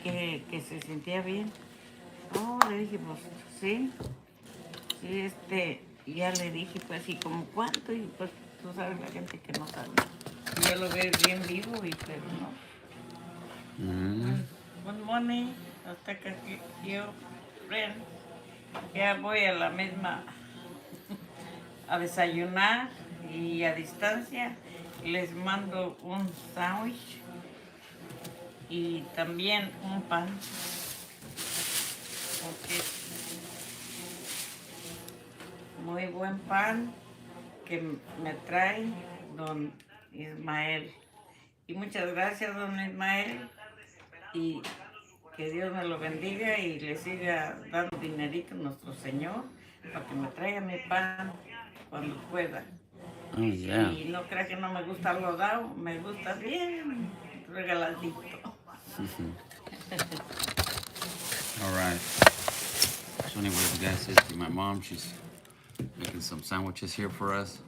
que se sentía bien. Oh, le dije, pues sí, sí, ya le dije, pues, ¿y como cuánto? Y pues, tú sabes, la gente que no sabe. Y yo lo veo bien vivo, y pero no. Good morning, Azteca-health friend. Ya voy a la misma a desayunar y a distancia les mando un sándwich y también un pan. Porque muy buen pan que me trae don Ismael. Y muchas gracias, don Ismael. Y que Dios me lo bendiga y le siga dando dinerito a nuestro Señor para que me traiga mi pan cuando pueda. Oh, yeah. Y no crea que no me gusta algo dado, me gusta bien regaladito. All right. So anyways, guys, my mom, she's making some sandwiches here for us.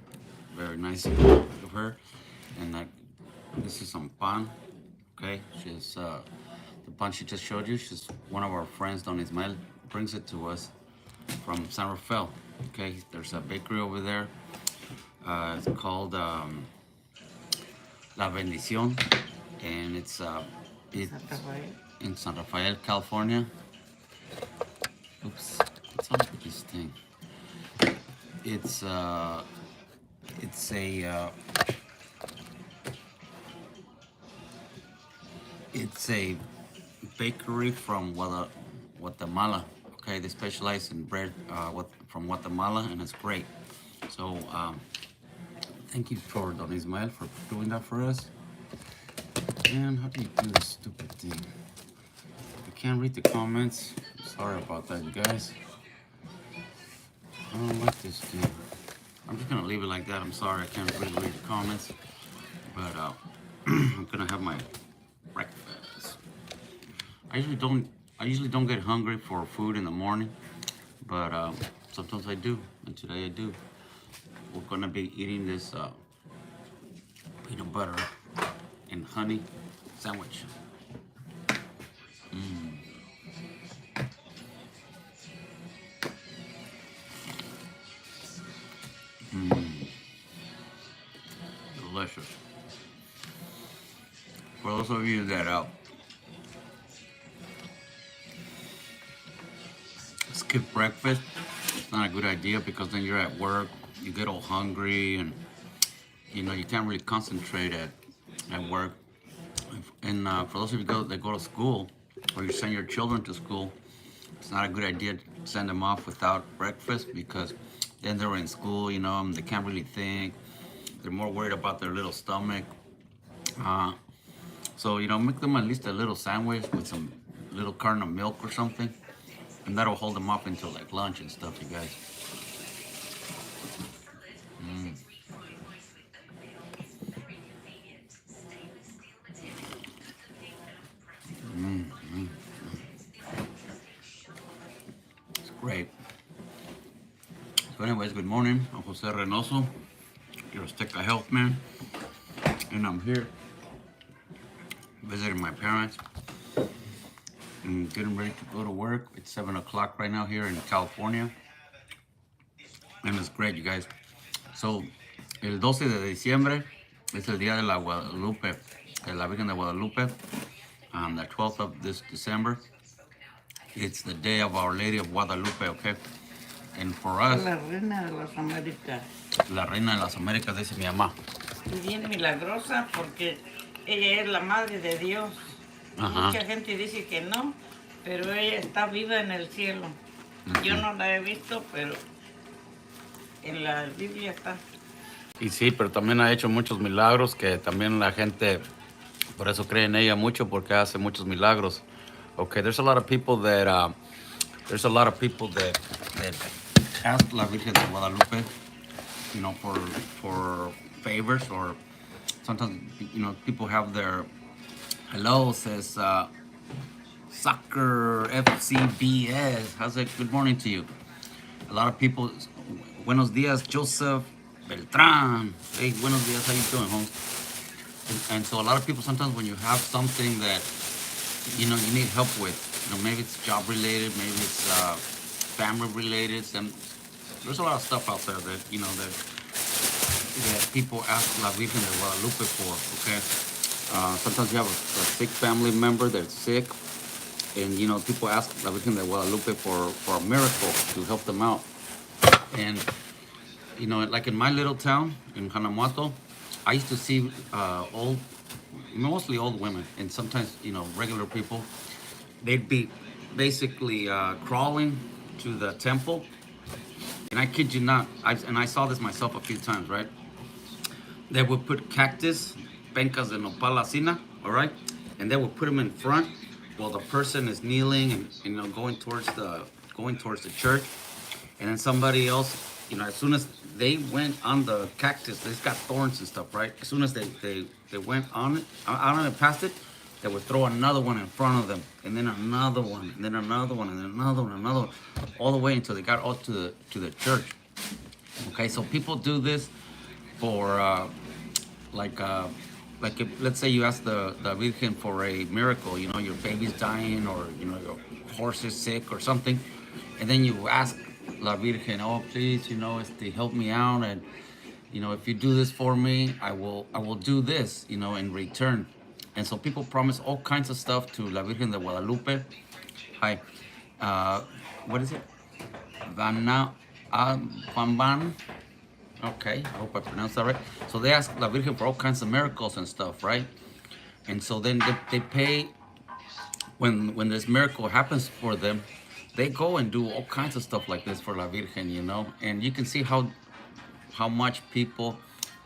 Very nice of her. And this is some pan. Okay, she's the pan she just showed you. She's one of our friends, Don Ismael, brings it to us from San Rafael. Okay, there's a bakery over there. It's called La Bendición, and it's in San Rafael, California. Oops, what's up with this thing? It's a it's a bakery from Guatemala. Okay, they specialize in bread from Guatemala, and it's great. So thank you for Don Ismael for doing that for us. And how do you do this stupid thing? I can't read the comments. Sorry about that, you guys. I don't like this thing. I'm just gonna leave it like that. I'm sorry, I can't really read the comments. But I'm gonna have my breakfast. I usually don't get hungry for food in the morning, but sometimes I do, and today I do. We're gonna be eating this peanut butter and honey sandwich. Delicious. For those of you that skip breakfast, it's not a good idea because then you're at work, you get all hungry, and you can't really concentrate at work. And for those of you that go to school, or you send your children to school, it's not a good idea to send them off without breakfast because then they're in school, they can't really think. They're more worried about their little stomach. So, make them at least a little sandwich with some little carton of milk or something. And that'll hold them up until like lunch and stuff, you guys. It's great. So anyways, good morning. I'm Jose Reynoso, your Azteca-health man. And I'm here visiting my parents and getting ready to go to work. It's 7 o'clock right now here in California. And it's great, you guys. So, el 12 de diciembre es el día de la Guadalupe, de la Virgen de Guadalupe. The 12th of this December, it's the day of Our Lady of Guadalupe, okay? And for us, La reina de las Américas. la reina de las Américas, dice mi mamá. Y bien milagrosa porque ella es la madre de Dios. Ajá. Mucha gente dice que no, pero ella está viva en el cielo. Yo no la he visto, pero en la Biblia está. Y sí, pero también ha hecho muchos milagros que también la gente, por eso cree en ella mucho porque hace muchos milagros. Okay, there's a lot of people that ask la Virgen de Guadalupe, for favors, or sometimes people have their hello says soccer FCBS. How's it? Good morning to you. A lot of people, buenos dias, Joseph Beltran. Hey, buenos dias, how you doing, Holmes? And so a lot of people, sometimes when you have something that you know, you need help with. You know, maybe it's job related, maybe it's family related. And there's a lot of stuff out there that, you know, that people ask La Virgen de Guadalupe for, okay? Sometimes you have a sick family member that's sick, and, you know, people ask La Virgen de Guadalupe for a miracle to help them out. And, you know, like in my little town, in Hanamato, I used to see mostly old women, and sometimes, you know, regular people. They'd be basically crawling to the temple. And I kid you not, I saw this myself a few times, right? They would put cactus, pencas de nopal asina, all right? And they would put them in front while the person is kneeling and, you know, going towards the church. And then somebody else, you know, as soon as they went on the cactus, it's got thorns and stuff, right? As soon as they went on it, on it, past it, they would throw another one in front of them, and then another one, and then another one, and then another one, another one, all the way until they got all to the church. Okay, so people do this for like if, let's say you ask the Virgin for a miracle, you know, your baby's dying, or, you know, your horse is sick or something, and then you ask La Virgen, oh, please, you know, help me out, and, you know, if you do this for me, I will do this, you know, in return. And so people promise all kinds of stuff to La Virgen de Guadalupe. Hi, what is it? Vana Pamban. Okay, I hope I pronounced that right. So they ask La Virgen for all kinds of miracles and stuff, right? And so then they pay, when this miracle happens for them, they go and do all kinds of stuff like this for La Virgen, you know? And you can see how much people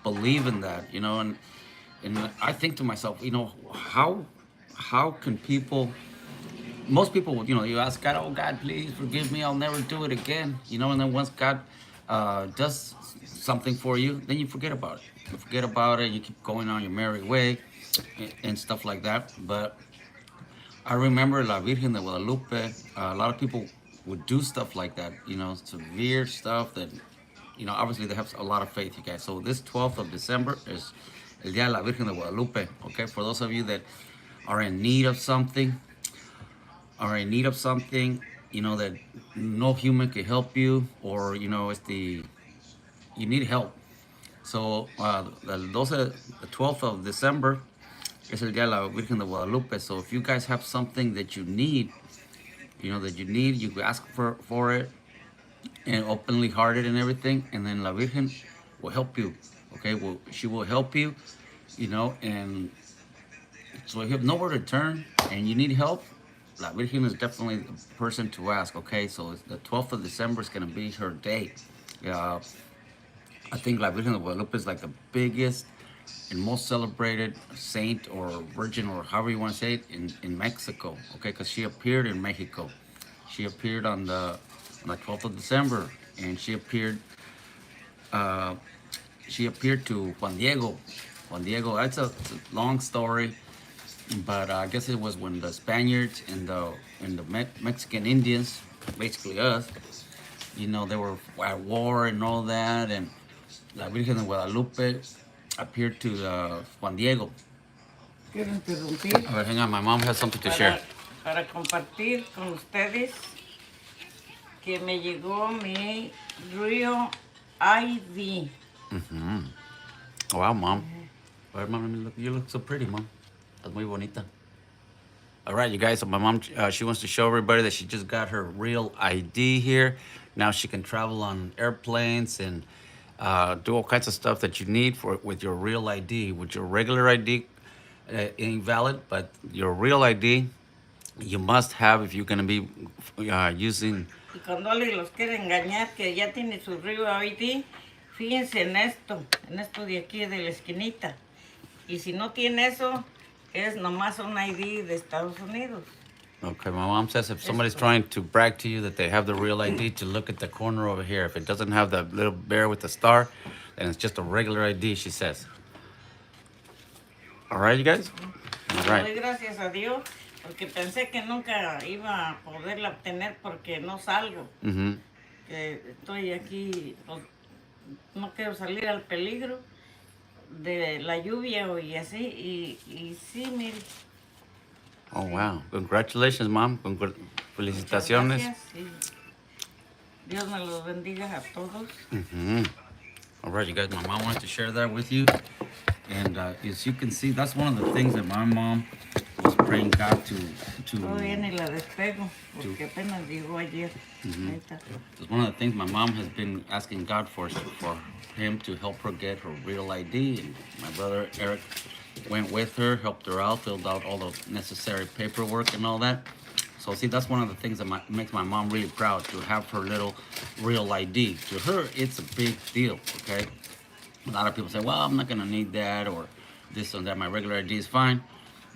believe in that, you know? And I think to myself, you know, how can people, most people, you know, you ask God, oh God, please forgive me, I'll never do it again, you know, and then once God does something for you, then you forget about it. You forget about it, you keep going on your merry way and stuff like that. But I remember La Virgen de Guadalupe, a lot of people would do stuff like that, you know, severe stuff that, you know, obviously they have a lot of faith, you guys. So this 12th of December is El Día de la Virgen de Guadalupe, okay? For those of you that are in need of something, you know, that no human can help you, or, you know, you need help. So the 12th of December is El Día de la Virgen de Guadalupe. So if you guys have something that you need, you know, you can ask for it, and openly hearted and everything, and then La Virgen will help you. Okay, well, she will help you, you know. And so if you have nowhere to turn and you need help, La Virgen is definitely the person to ask. Okay, so the 12th of December is going to be her day. I think La Virgen de Guadalupe is like the biggest and most celebrated saint or virgin, or however you want to say it, in Mexico. Okay, because she appeared in Mexico. She appeared on the 12th of December, and she appeared to Juan Diego. It's a long story, but I guess it was when the Spaniards and the Mexican Indians, basically us, you know, they were at war and all that, and La Virgen de Guadalupe appeared to Juan Diego. Quiero interrumpir A ver, hang on, my mom has something to share. para compartir con ustedes que me llegó mi Real ID. Mm-hmm. Wow, Mom. Well, Mom, you look so pretty, Mom. That's muy bonita. All right, you guys. So my mom, she wants to show everybody that she just got her real ID here. Now she can travel on airplanes and do all kinds of stuff that you need with your real ID. With your regular ID, ain't valid, but your real ID, you must have if you're going to be using. Y cuando alguien los quiere engañar que ya tiene su Real ID, fíjense en esto de aquí de la esquinita. Y si no tiene eso, es nomás un ID de Estados Unidos. Okay, my mom says if somebody's trying to brag to you that they have the real ID, to look at the corner over here. If it doesn't have the little bear with the star, then it's just a regular ID, she says. All right, you guys? All right. Doy gracias a Dios, porque pensé que nunca iba a poderla obtener porque no salgo. Mm-hmm. Que estoy aquí, pues, no quiero salir al peligro de la lluvia y así, y sí, mire. Oh, wow. Congratulations, Mom. Muchas Felicitaciones. gracias y Dios me los bendiga a todos. All right, you guys, my mom wanted to share that with you. And as you can see, that's one of the things that my mom was praying God to Todavía ni la despego porque apenas llegó ayer. Neta. it's one of the things my mom has been asking God for him to help her get her real ID. And my brother Eric went with her, helped her out, filled out all the necessary paperwork and all that. So see, that's one of the things that makes my mom really proud, to have her little real ID. To her, it's a big deal, okay? A lot of people say, well, I'm not gonna need that, or this or that, my regular ID is fine.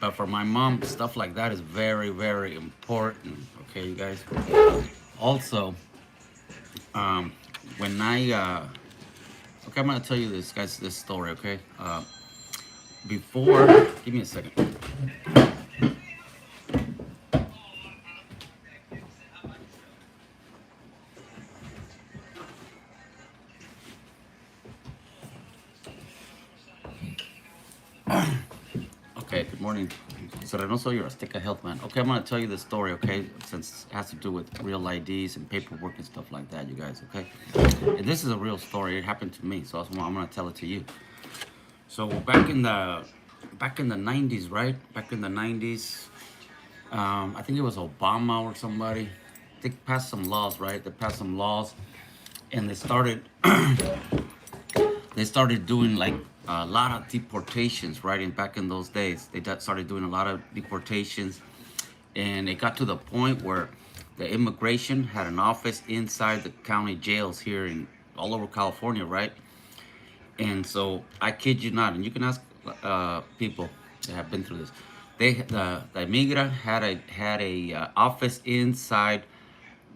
But for my mom, stuff like that is very, very important, okay, you guys? Also, when okay, I'm gonna tell you this, guys, this story, okay? Before, give me a second. Okay, good morning. Jose Reynoso, your Azteca-health man. Okay, I'm gonna tell you this story, okay? Since it has to do with real IDs and paperwork and stuff like that, you guys, okay? And this is a real story. It happened to me, so I'm gonna tell it to you. So back in the 90s, right? Back in the 90s, I think it was Obama or somebody. They passed some laws, right? They passed some laws, and they started they started doing like a lot of deportations, right? And back in those days, they started doing a lot of deportations, and it got to the point where the immigration had an office inside the county jails here in all over California, right? And so I kid you not, and you can ask people that have been through this. The Migra had a office inside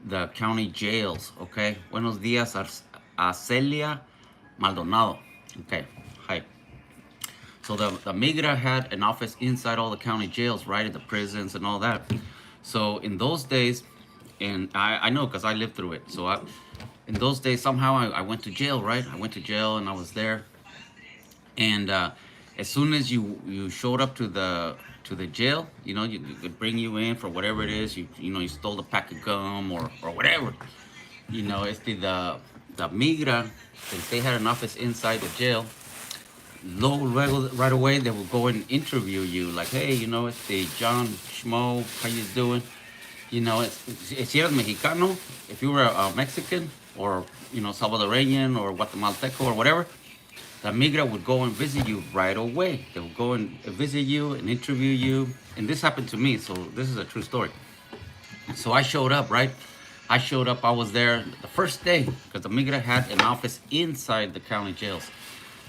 the county jails. Okay, buenos días, Arcelia Maldonado. Okay, hi. So the Migra had an office inside all the county jails, right, at the prisons and all that. So in those days, and I know because I lived through it. So in those days, somehow I went to jail, right? I went to jail and I was there. And as soon as you showed up to the jail, you know, you could bring you in for whatever it is. You know, you stole a pack of gum or whatever. You know, it's the Migra, since they had an office inside the jail, right away they will go and interview you, like, hey, you know, it's the John Schmo, how you doing? You know, it's eres Mexicano, if you were a Mexican or, you know, Salvadorian or Guatemalteco or whatever, the Migra would go and visit you right away. They would go and visit you and interview you. And this happened to me, so this is a true story. So I showed up, right? I was there the first day because the Migra had an office inside the county jails.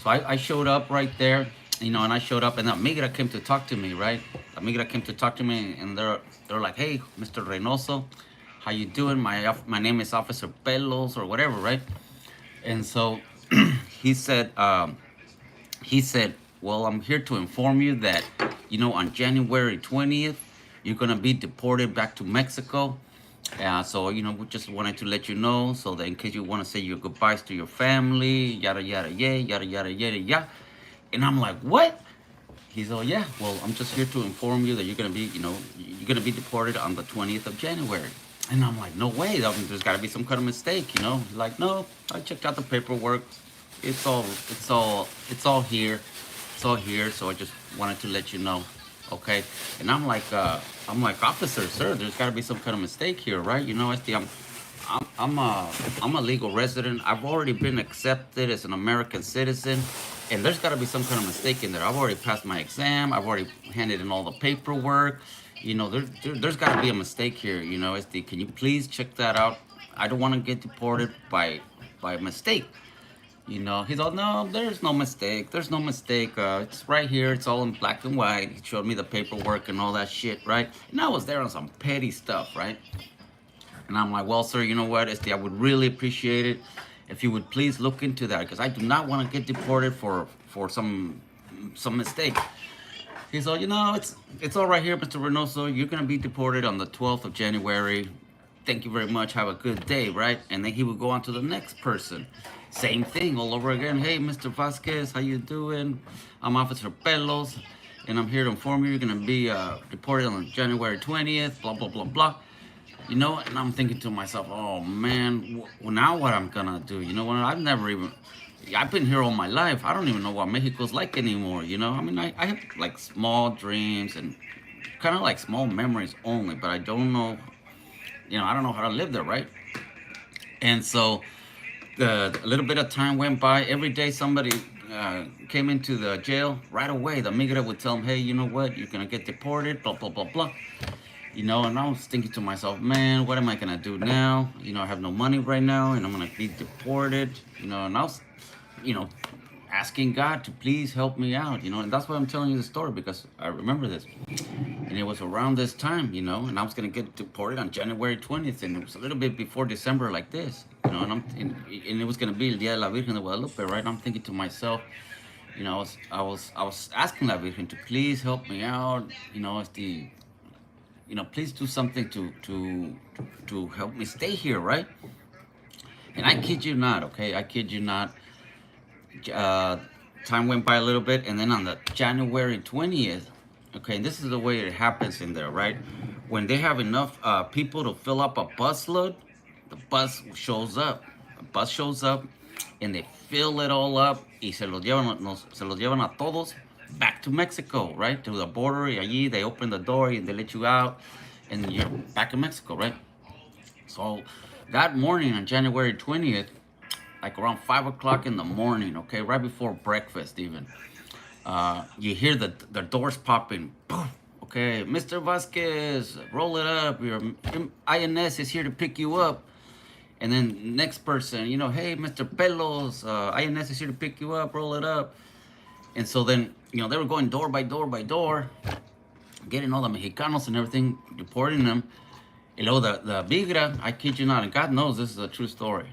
So I showed up right there, you know, and I showed up, and the Migra came to talk to me, right? The Migra came to talk to me, and they're like, hey, Mr. Reynoso, how you doing? My name is Officer Pelos or whatever, right? And so he said, well, I'm here to inform you that, you know, on January 20th, you're gonna be deported back to Mexico. So, you know, we just wanted to let you know, so that in case you want to say your goodbyes to your family, yada, yada, yada, yada, yada, yada. And I'm like, what? He's all, yeah, well, I'm just here to inform you that you're going to be, you know, you're going to be deported on the 20th of January. And I'm like, no way, there's got to be some kind of mistake, you know? He's like, no, I checked out the paperwork. It's all here. It's all here, so I just wanted to let you know. Okay, and I'm like, officer, sir, there's got to be some kind of mistake here, right? You know, I'm a legal resident. I've already been accepted as an American citizen, and there's got to be some kind of mistake in there. I've already passed my exam. I've already handed in all the paperwork. You know, there's got to be a mistake here. You know, can you please check that out? I don't want to get deported by mistake. You know, he's all, no, there's no mistake. There's no mistake. It's right here. It's all in black and white. He showed me the paperwork and all that shit, right? And I was there on some petty stuff, right? And I'm like, well, sir, you know what? I would really appreciate it if you would please look into that, because I do not want to get deported for some mistake. He's all, you know, it's all right here, Mr. Reynoso. You're going to be deported on the 12th of January. Thank you very much. Have a good day, right? And then he would go on to the next person. Same thing all over again. Hey, Mr. Vasquez, how you doing? I'm Officer Pelos. and I'm here to inform you you're gonna be deported on January 20th, blah, blah, blah, blah. You know, and I'm thinking to myself, oh man, well, now what I'm gonna do? You know what? I've been here all my life. I don't even know what Mexico's like anymore. You know, I mean, I have like small dreams and kind of like small memories only, but I don't know, I don't know how to live there, right? And so a little bit of time went by. Every day somebody came into the jail. Right away, the migra would tell them, hey, you know what? You're gonna get deported. Blah blah blah blah. And I was thinking to myself, man, what am I gonna do now? I have no money right now, and I'm gonna be deported. And I was, you know, asking God to please help me out. And that's why I'm telling you the story because I remember this, and it was around this time, and I was gonna get deported on January 20th, and it was a little bit before December like this, and it was gonna be El Dia de la Virgen de Guadalupe, right? I'm thinking to myself, I was asking La Virgen to please help me out, please do something to help me stay here, right? And I kid you not, okay? I kid you not. Uh, Time went by a little bit, and then on the January 20th, okay, and this is the way it happens in there, right? When they have enough people to fill up a busload, the bus shows up. A bus shows up, and they fill it all up, y se los llevan a todos back to Mexico, right? To the border, y allí they open the door, and they let you out, and you're back in Mexico, right? So that morning on January 20th, like around 5 o'clock in the morning, okay, right before breakfast even, you hear the doors popping. Boom. Okay, Mr. Vasquez, roll it up. Your INS is here to pick you up. And then next person, hey, Mr. Pelos, INS is here to pick you up, roll it up. And so then, they were going door by door by door, getting all the Mexicanos and everything, deporting them. And luego the migra, I kid you not, and God knows this is a true story.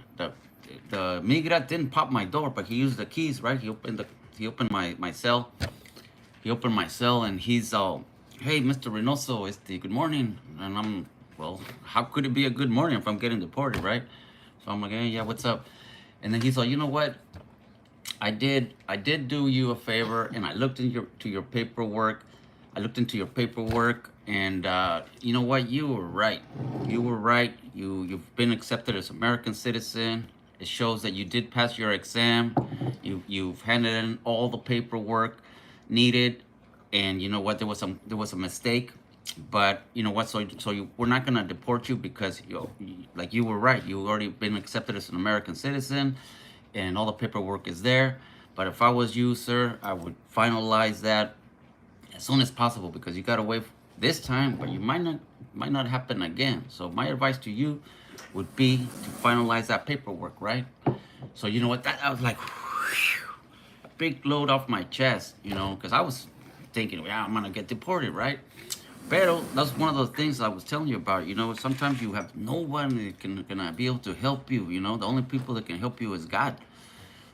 The migra didn't pop my door, but he used the keys, right? He opened my cell. He opened my cell, and he's all, hey, Mr. Reynoso, good morning. And I'm, well, how could it be a good morning if I'm getting deported, right? So I'm like, hey, yeah, what's up? And then he's like, you know what? I did do you a favor, and I looked into your paperwork. I looked into your paperwork, and you know what? You were right. You were right. You've been accepted as American citizen. It shows that you did pass your exam. You've handed in all the paperwork needed, and you know what? There was a mistake, but you know what? We're not gonna deport you because you were right. You already been accepted as an American citizen, and all the paperwork is there. But if I was you, sir, I would finalize that as soon as possible because you got away this time, but you might not happen again. So my advice to you would be to finalize that paperwork, right? So you know what? I was like, whew, a big load off my chest, because I was thinking, yeah, I'm gonna get deported, right? Pero that's one of those things I was telling you about. Sometimes you have no one that gonna be able to help you. The only people that can help you is God.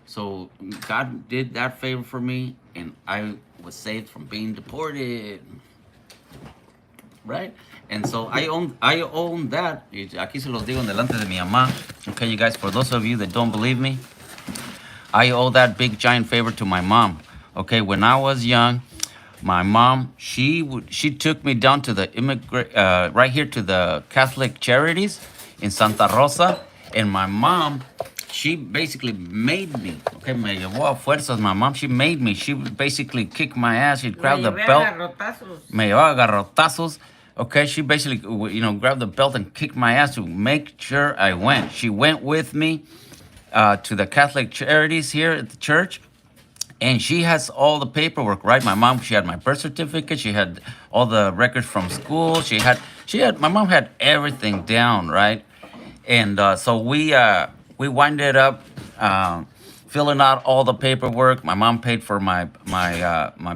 So God did that favor for me, and I was saved from being deported, right? And so I own that. Aquí se los digo en delante de mi mamá. Okay, you guys, for those of you that don't believe me, I owe that big giant favor to my mom. Okay, when I was young, my mom, she took me down to the right here to the Catholic Charities in Santa Rosa, and my mom, she basically made me. Okay, me llevó a fuerzas. My mom, she made me. She would basically kick my ass. She'd grab the belt. Me llevaba a garrotazos. Okay, she basically, grabbed the belt and kicked my ass to make sure I went. She went with me to the Catholic Charities here at the church, and she has all the paperwork, right? My mom, she had my birth certificate. She had all the records from school. My mom had everything down, right? And so we winded up filling out all the paperwork. My mom paid for my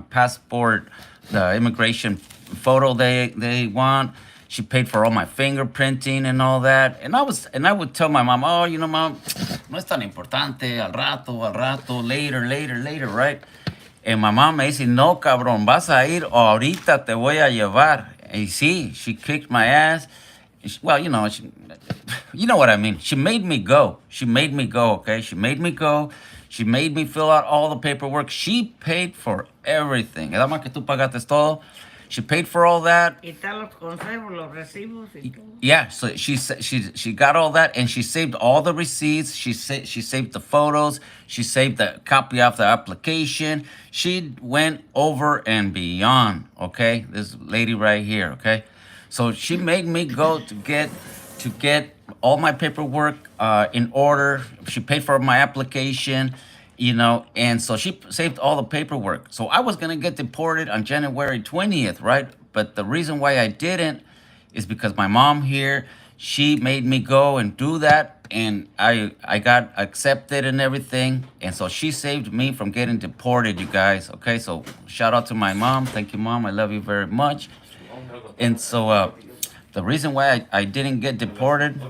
passport, the immigration photo they want. She paid for all my fingerprinting and all that. And I would tell my mom, oh, mom, no es tan importante, al rato, later, right? And my mom me dice, no, cabrón, vas a ir o ahorita te voy a llevar. And sí, she kicked my ass. Well, you know what I mean. She made me go. Okay? She made me go. She made me fill out all the paperwork. She paid for everything. Nada más que tú pagaste todo. She paid for all that. Y tal los conservo, los recibos y todo. Yeah, so she got all that, and she saved all the receipts. She saved the photos. She saved the copy of the application. She went over and beyond. Okay, this lady right here. Okay, so she made me go to get all my paperwork in order. She paid for my application, and so she saved all the paperwork. So I was gonna get deported on January 20th, right? But the reason why I didn't is because my mom here, she made me go and do that, and I got accepted and everything, and so she saved me from getting deported, you guys. Okay, so shout out to my mom. Thank you, Mom. I love you very much. And so the reason why I didn't get deported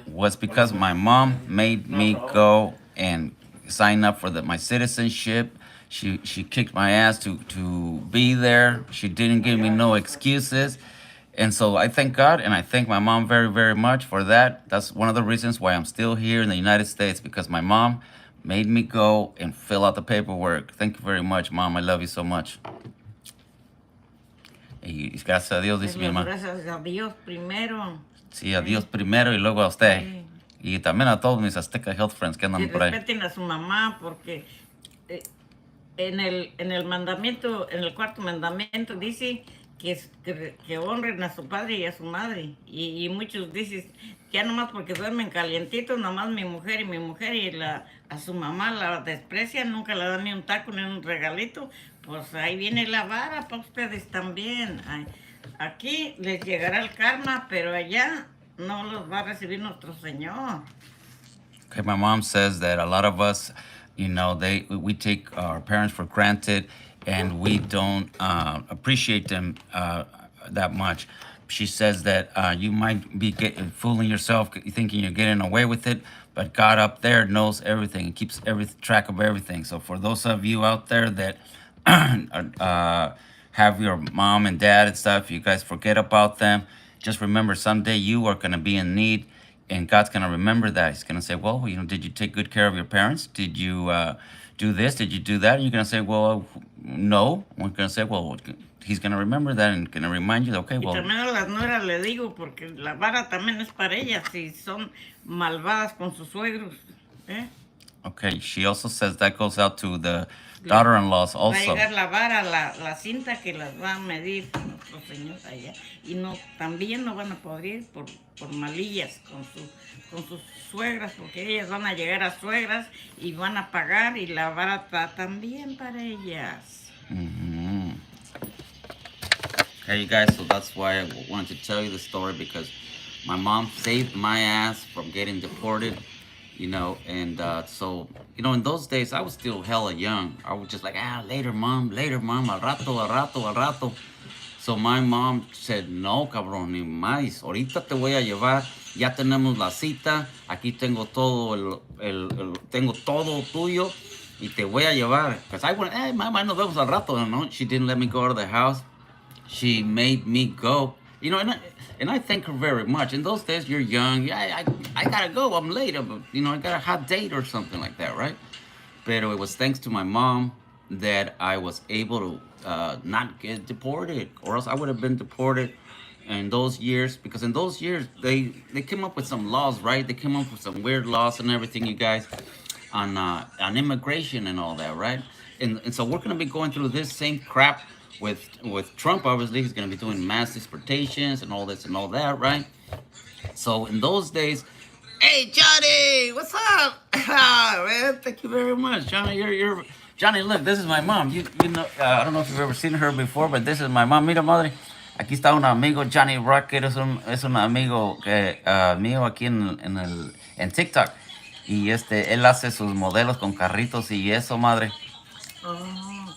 was because my mom made me go and sign up for my citizenship. She kicked my ass to be there. She didn't give me no excuses. And so I thank God and I thank my mom very, very much for that. That's one of the reasons why I'm still here in the United States, because my mom made me go and fill out the paperwork. Thank you very much, Mom. I love you so much. Y gracias a Dios, dice mi mamá. Gracias a Dios primero. Sí, a Dios primero y luego a usted. Y también a todos mis Azteca-health friends que andan Y por ahí. respeten a su mamá, porque en el mandamiento, en el cuarto mandamiento dice que honren a su padre y a su madre. Y muchos dicen que ya nomás porque duermen calientitos, nomás mi mujer y a su mamá la desprecian, nunca le dan ni un taco ni un regalito. Pues ahí viene la vara para ustedes también. Aquí les llegará el karma, pero allá no los va a recibir nuestro Señor. Okay, my mom says that a lot of us, we take our parents for granted and we don't appreciate them that much. She says that you might be fooling yourself, thinking you're getting away with it, but God up there knows everything and keeps track of everything. So for those of you out there that have your mom and dad and stuff, you guys forget about them. Just remember, someday you are going to be in need, and God's going to remember that. He's going to say, well, did you take good care of your parents? Did you do this? Did you do that? And you're going to say, well, no. We're going to say, well, He's going to remember that and going to remind you, okay, well. Y también a las nueras le digo, porque la vara también es para ellas, si son malvadas con sus suegros. Okay, she also says that goes out to the daughter-in-laws also. Va a llegar la vara, la cinta que las va a medir nuestro Señor allá. Y también no van a poder ir por malillas con sus suegras, porque ellas van a llegar a suegras y van a pagar, y la vara está también para ellas. Mm-hmm. Okay, you guys, so that's why I wanted to tell you the story, because my mom saved my ass from getting deported. And so, in those days, I was still hella young. I was just like, later, mom, al rato. So my mom said, no, cabrón, ni más. Ahorita te voy a llevar, ya tenemos la cita, aquí tengo todo tengo todo tuyo, y te voy a llevar. Because I went, mamá, nos vemos al rato, no? She didn't let me go out of the house. She made me go. And I thank her very much. In those days, you're young. Yeah, I gotta go. I'm late. But, I got a hot date or something like that, right? Pero it was thanks to my mom that I was able to not get deported, or else I would have been deported in those years. Because in those years, they came up with some laws, right? They came up with some weird laws and everything, you guys, on immigration and all that, right? And so we're gonna be going through this same crap with Trump. Obviously, he's going to be doing mass deportations and all this and all that, right? So in those days, hey Johnny, what's up? Man, thank you very much, Johnny. You're Johnny. Look, this is my mom. You know, I don't know if you've ever seen her before, but this is my mom. Mira, madre, aquí está un amigo, Johnny Rocket. Es un amigo mío aquí en TikTok, y él hace sus modelos con carritos y eso, madre.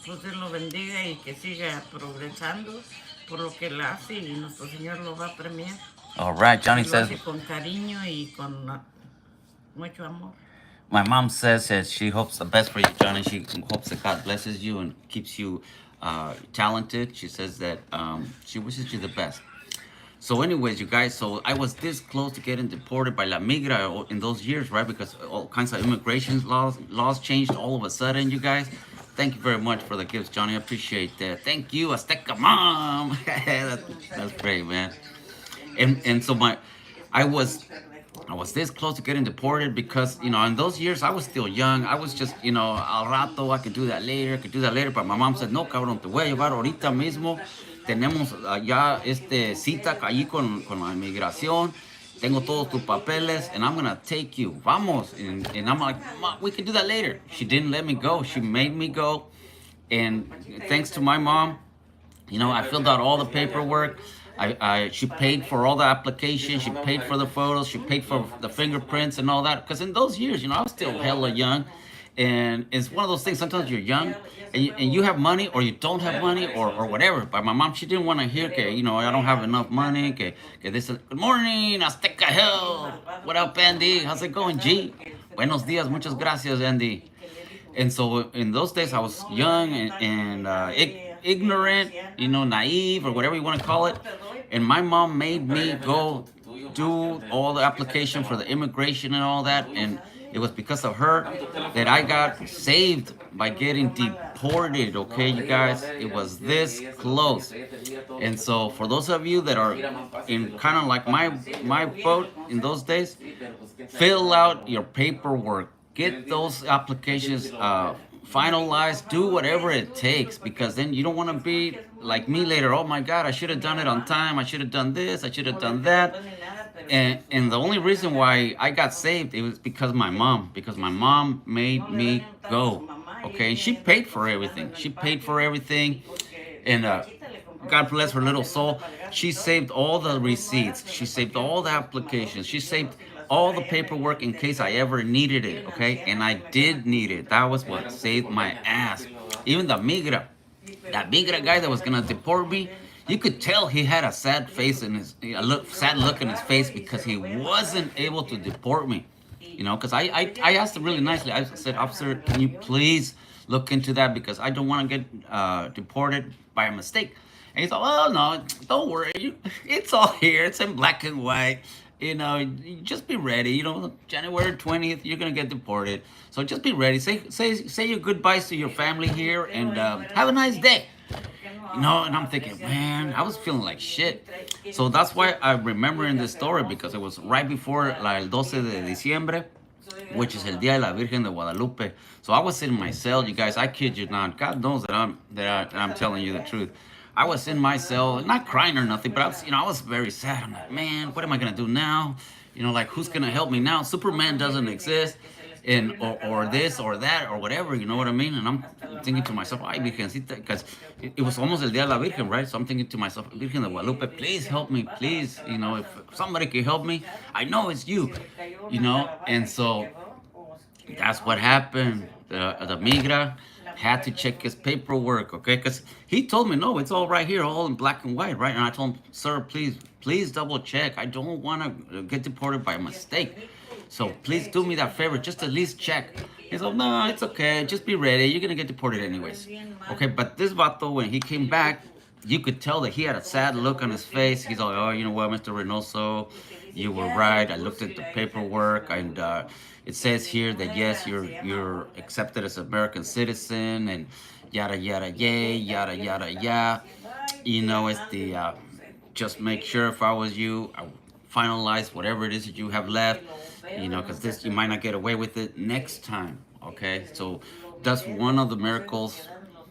Pues Dios lo bendiga y que siga progresando por lo que él hace, y nuestro Señor lo va a premiar. All right, Johnny says. Lo hace con cariño y con mucho amor. My mom says that she hopes the best for you, Johnny. She hopes that God blesses you and keeps you talented. She says that she wishes you the best. So anyways, you guys, so I was this close to getting deported by La Migra in those years, right? Because all kinds of immigration laws changed all of a sudden, you guys. Thank you very much for the gifts, Johnny. I appreciate that. Thank you, Azteca Mom. That's great, man. And so I was I was this close to getting deported because, in those years I was still young. I was just, al rato, I could do that later, But my mom said, no, cabrón, te voy a llevar ahorita mismo. Tenemos ya cita allí con la inmigración. Tengo todos tus papeles and I'm going to take you. Vamos. And I'm like, Mom, we can do that later. She didn't let me go. She made me go. And thanks to my mom, I filled out all the paperwork. She paid for all the applications. She paid for the photos. She paid for the fingerprints and all that. Because in those years, I was still hella young. And it's one of those things, sometimes you're young and you have money or you don't have money or whatever. But my mom, she didn't want to hear, I don't have enough money. This is, good morning, Azteca-health. What up, Andy? How's it going, G? Buenos dias, muchas gracias, Andy. And so in those days, I was young and ignorant, naive or whatever you want to call it. And my mom made me go do all the application for the immigration and all that. And it was because of her that I got saved by getting deported, okay, you guys? It was this close. And so for those of you that are in kind of like my boat in those days, fill out your paperwork. Get those applications finalized. Do whatever it takes, because then you don't want to be like me later. Oh my God, I should have done it on time. I should have done this. I should have done that. And the only reason why I got saved, it was because my mom. Because my mom made me go. Okay, she paid for everything. She paid for everything, and God bless her little soul. She saved all the receipts. She saved all the applications. She saved all the paperwork in case I ever needed it, okay? And I did need it. That was what saved my ass. Even that migra guy that was gonna deport me, you could tell he had a sad face sad look in his face because he wasn't able to deport me. Because I asked him really nicely. I said, officer, can you please look into that, because I don't want to get deported by a mistake. And he thought, oh no, don't worry, it's all here. It's in black and white. Just be ready. January 20th, you're gonna get deported. So just be ready. Say your goodbyes to your family here, and have a nice day. And I'm thinking, man, I was feeling like shit. So that's why I'm remembering this story, because it was right before el 12 de diciembre, which is el Día de la Virgen de Guadalupe. So I was in my cell, you guys. I kid you not. God knows that I'm telling you the truth. I was in my cell, not crying or nothing, but I was very sad. I'm like, man, what am I gonna do now? Like, who's gonna help me now? Superman doesn't exist, and or this or that or whatever. You know what I mean? And I'm thinking to myself, ay, Virgencita, because it was almost el Día de la Virgen, right? So I'm thinking to myself, Virgen de Guadalupe, please help me, please. If somebody can help me, I know it's you. And so that's what happened. The migra had to check his paperwork, okay? Because he told me, no, it's all right here, all in black and white, right? And I told him, sir, please double check. I don't want to get deported by mistake. So please do me that favor, just at least check. He said, no, it's okay. Just be ready. You're going to get deported anyways. Okay, but this vato, when he came back, you could tell that he had a sad look on his face. He's like, oh, you know what, Mr. Reynoso, you were right. I looked at the paperwork, and it says here that yes, you're accepted as an American citizen, and yada yada yay, yada yada ya. It's the just make sure, if I was you, I would finalize whatever it is that you have left. Because this, you might not get away with it next time. Okay, so that's one of the miracles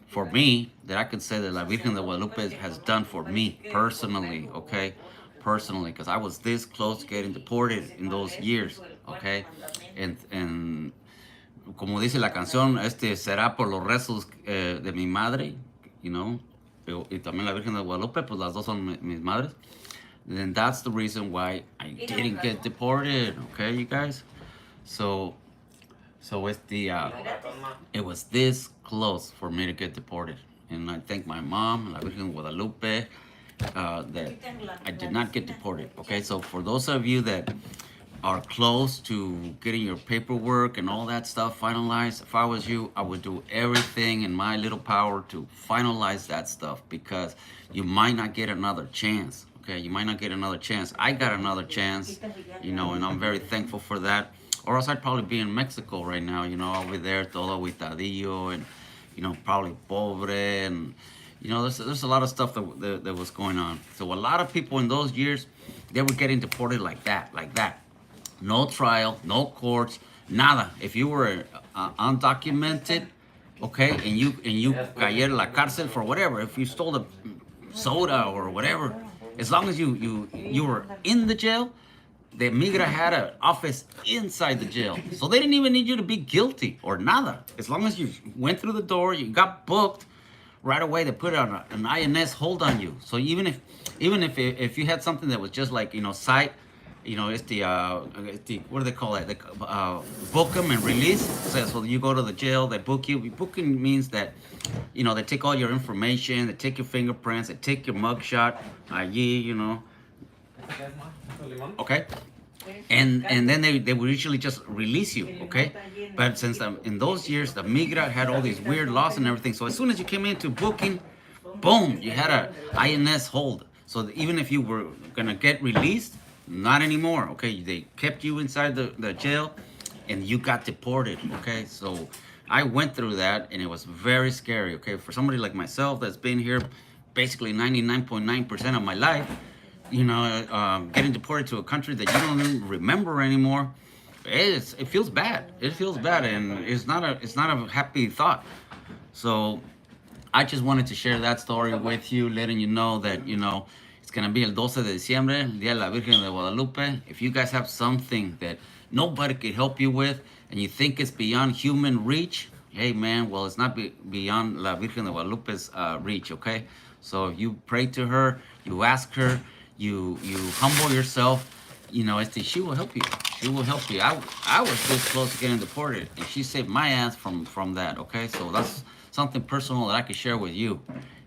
for me that I could say that La Virgen de Guadalupe has done for me personally. Okay, because I was this close to getting deported in those years. Okay, and como dice la canción, será por los rezos de mi madre, y también la Virgen de Guadalupe, pues las dos son mis madres. Then that's the reason why I didn't get deported. Okay, you guys. So it's it was this close for me to get deported, and I thank my mom, La Virgen de Guadalupe, that I did not get deported. Okay, so for those of you that are close to getting your paperwork and all that stuff finalized, if I was you, I would do everything in my little power to finalize that stuff, because you might not get another chance. Okay, you might not get another chance. I got another chance, you know, and I'm very thankful for that. Or else I'd probably be in Mexico right now, you know, over there, todo aguitadillo, and, you know, probably pobre, and, you know, there's a lot of stuff that was going on. So a lot of people in those years, they were getting deported like that, like that. No trial, no courts, nada. If you were undocumented, okay, and you caer la cárcel for whatever, if you stole a soda or whatever, as long as you were in the jail, the migra had an office inside the jail, so they didn't even need you to be guilty or nada. As long as you went through the door, you got booked right away. They put an INS hold on you. So even if you had something that was just like, you know, sight, you know, it's the what do they call it? Book them and release. So you go to the jail, they book you. Booking means that, you know, they take all your information, they take your fingerprints, they take your mugshot, allí, you know. Okay. And then they would usually just release you, okay? But since in those years the migra had all these weird laws and everything, so as soon as you came into booking, boom, you had a INS hold. So even if you were gonna get released, not anymore, okay? They kept you inside the jail, and you got deported, okay? So I went through that, and it was very scary, okay? For somebody like myself that's been here basically 99.9% of my life, you know, getting deported to a country that you don't even remember anymore, it feels bad. It feels bad, and it's not a happy thought. So I just wanted to share that story with you, letting you know that, you know, it's gonna be el 12 de diciembre, el Día de la Virgen de Guadalupe. If you guys have something that nobody could help you with, and you think it's beyond human reach, hey man, well, it's not beyond la Virgen de Guadalupe's reach, okay? So you pray to her, you ask her, you humble yourself, you know, she will help you. She will help you. I was this close to getting deported, and she saved my ass from that, okay? So that's something personal that I could share with you.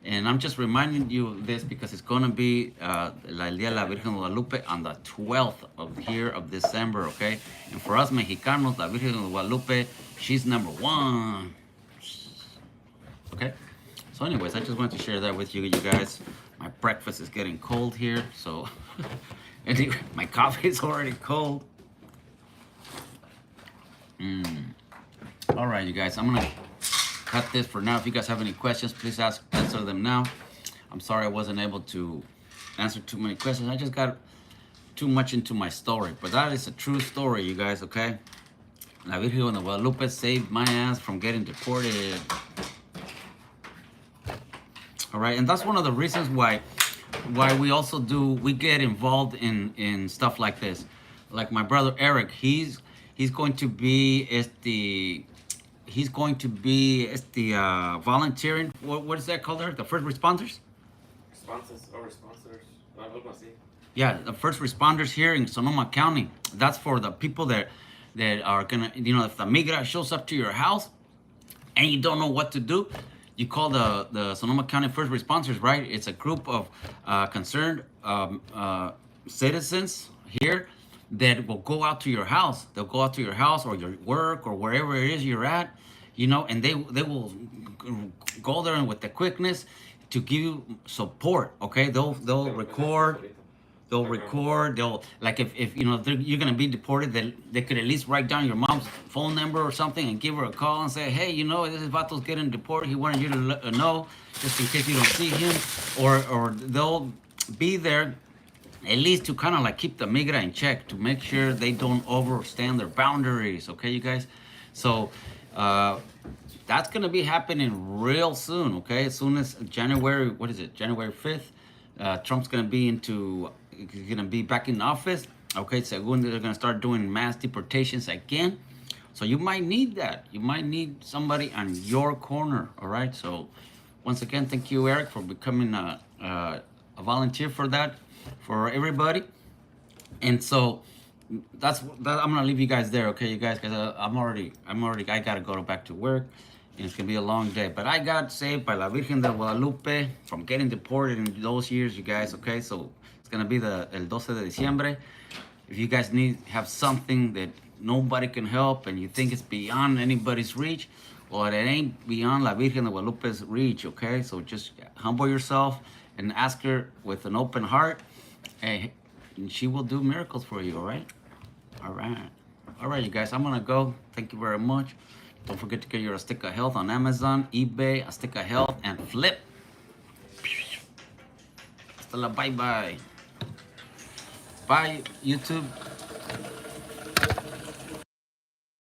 And I'm just reminding you of this because it's going to be El Día de la Virgen de Guadalupe on the 12th of December, okay? And for us Mexicanos, la Virgen de Guadalupe, she's number one. Okay? So anyways, I just wanted to share that with you guys. My breakfast is getting cold here, so anyway, my coffee is already cold. All right, you guys, I'm going to cut this for now. If you guys have any questions, please answer them now. I'm sorry I wasn't able to answer too many questions. I just got too much into my story, but that is a true story, you guys, okay? La Virgen de Guadalupe saved my ass from getting deported. All right, and that's one of the reasons why we get involved in stuff like this. Like my brother Eric, he's going to be volunteering. What is that called there? The first responders? Responders. Yeah, the first responders here in Sonoma County. That's for the people that are gonna, you know, if the migra shows up to your house and you don't know what to do, you call the Sonoma County first responders, right? It's a group of concerned citizens here that will go out to your house. They'll go out to your house or your work or wherever it is you're at, you know, and they will go there and with the quickness to give you support. Okay, they'll record. They'll like if you know you're gonna be deported, they could at least write down your mom's phone number or something and give her a call and say, hey, you know, this is Vato's getting deported. He wanted you to know just in case you don't see him, or they'll be there at least to kind of like keep the migra in check, to make sure they don't overstand their boundaries. Okay, you guys. So that's gonna be happening real soon. Okay, as soon as January 5th, Trump's gonna be back in office. Okay, según they're gonna start doing mass deportations again. So you might need that. You might need somebody on your corner. All right. So once again, thank you, Eric, for becoming a volunteer for that, for everybody. And so that's that. I'm gonna leave you guys there, okay, you guys, because I gotta go back to work, and it's gonna be a long day. But I got saved by La Virgen de Guadalupe from getting deported in those years, you guys. Okay, so it's gonna be el 12 de diciembre. If you guys have something that nobody can help and you think it's beyond anybody's reach, well, it ain't beyond La Virgen de Guadalupe's reach. Okay, so just humble yourself and ask her with an open heart. Hey, she will do miracles for you, all right? All right. All right, you guys, I'm going to go. Thank you very much. Don't forget to get your Azteca-health on Amazon, eBay, Azteca-health, and flip. Hasta la bye-bye. Bye, YouTube.